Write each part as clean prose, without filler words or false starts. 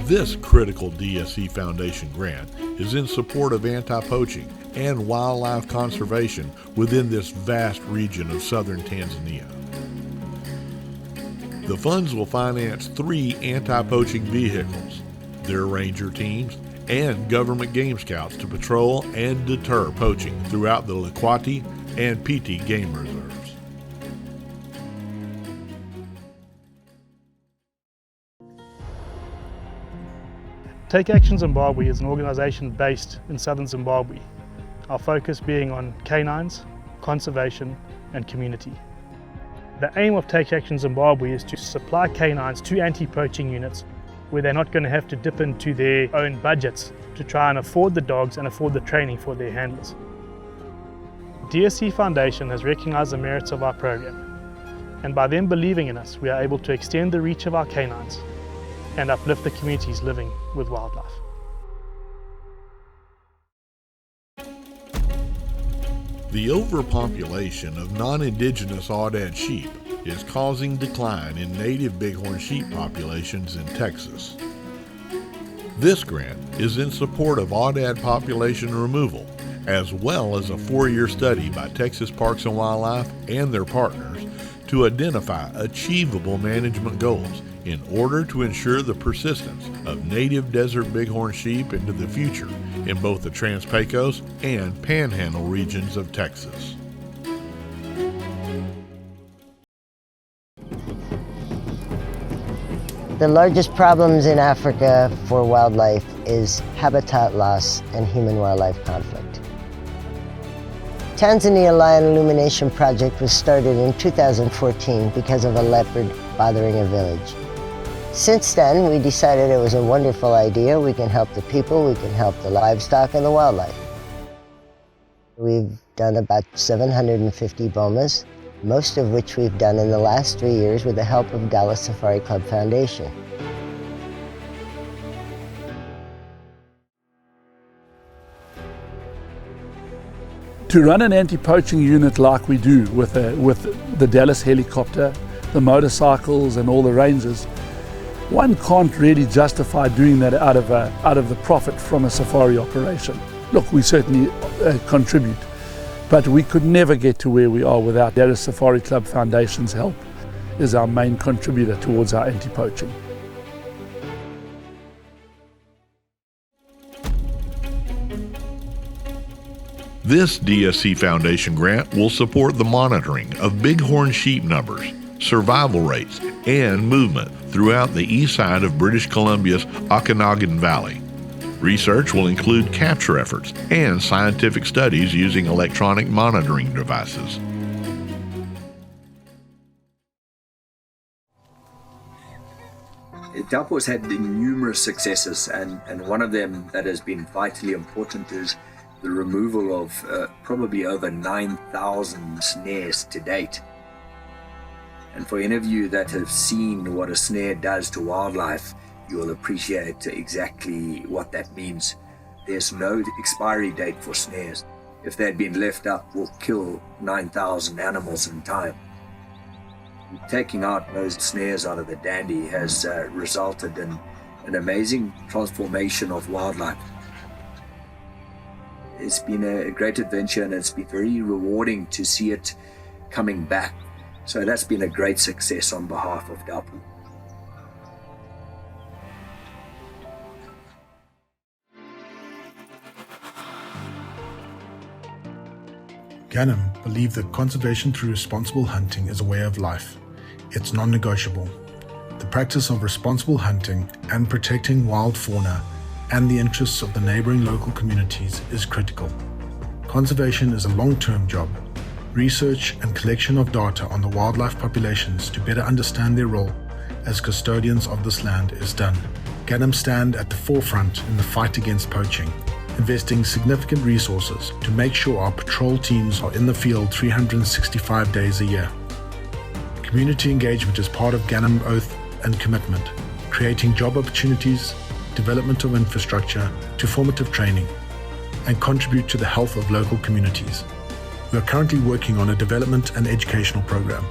This critical DSC Foundation grant is in support of anti-poaching and wildlife conservation within this vast region of southern Tanzania. The funds will finance 3 anti-poaching vehicles, their ranger teams, and government game scouts to patrol and deter poaching throughout the Likwati and Piti game reserves. Take Action Zimbabwe is an organisation based in southern Zimbabwe, our focus being on canines, conservation and community. The aim of Take Action Zimbabwe is to supply canines to anti-poaching units where they're not going to have to dip into their own budgets to try and afford the dogs and afford the training for their handlers. DSC Foundation has recognised the merits of our program, and by them believing in us, we are able to extend the reach of our canines and uplift the communities living with wildlife. The overpopulation of non-indigenous aoudad sheep is causing decline in native bighorn sheep populations in Texas. This grant is in support of aoudad population removal, as well as a 4-year study by Texas Parks and Wildlife and their partners to identify achievable management goals in order to ensure the persistence of native desert bighorn sheep into the future in both the Trans-Pecos and Panhandle regions of Texas. The largest problems in Africa for wildlife is habitat loss and human-wildlife conflict. Tanzania Lion Illumination Project was started in 2014 because of a leopard bothering a village. Since then, we decided it was a wonderful idea. We can help the people, we can help the livestock and the wildlife. We've done about 750 bomas, most of which we've done in the last 3 years with the help of Dallas Safari Club Foundation. To run an anti-poaching unit like we do with the Dallas helicopter, the motorcycles and all the rangers, one can't really justify doing that out of the profit from a safari operation. Look, we certainly contribute, but we could never get to where we are without Dallas Safari Club Foundation's help as our main contributor towards our anti-poaching. This DSC Foundation grant will support the monitoring of bighorn sheep numbers, survival rates, and movement throughout the east side of British Columbia's Okanagan Valley. Research will include capture efforts and scientific studies using electronic monitoring devices. Taupo's had numerous successes, and one of them that has been vitally important is the removal of probably over 9,000 snares to date. And for any of you that have seen what a snare does to wildlife, you will appreciate exactly what that means. There's no expiry date for snares. If they'd been left up, will kill 9,000 animals in time. Taking out those snares out of the dandy has resulted in an amazing transformation of wildlife. It's been a great adventure, and it's been very rewarding to see it coming back. So that's been a great success on behalf of Taupo. Ganem believe that conservation through responsible hunting is a way of life. It's non-negotiable. The practice of responsible hunting and protecting wild fauna and the interests of the neighboring local communities is critical. Conservation is a long-term job. Research and collection of data on the wildlife populations to better understand their role as custodians of this land is done. Ganem stand at the forefront in the fight against poaching, investing significant resources to make sure our patrol teams are in the field 365 days a year. Community engagement is part of Ganem oath and commitment, creating job opportunities, development of infrastructure to formative training, and contribute to the health of local communities. We are currently working on a development and educational program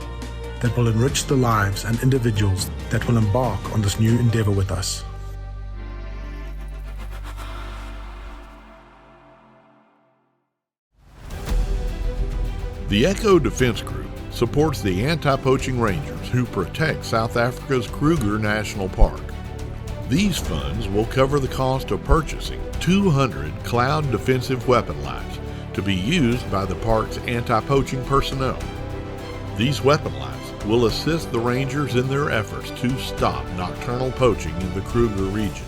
that will enrich the lives and individuals that will embark on this new endeavor with us. The Echo Defense Group supports the anti-poaching rangers who protect South Africa's Kruger National Park. These funds will cover the cost of purchasing 200 cloud defensive weapon lights to be used by the park's anti-poaching personnel. These weapon lights will assist the rangers in their efforts to stop nocturnal poaching in the Kruger region.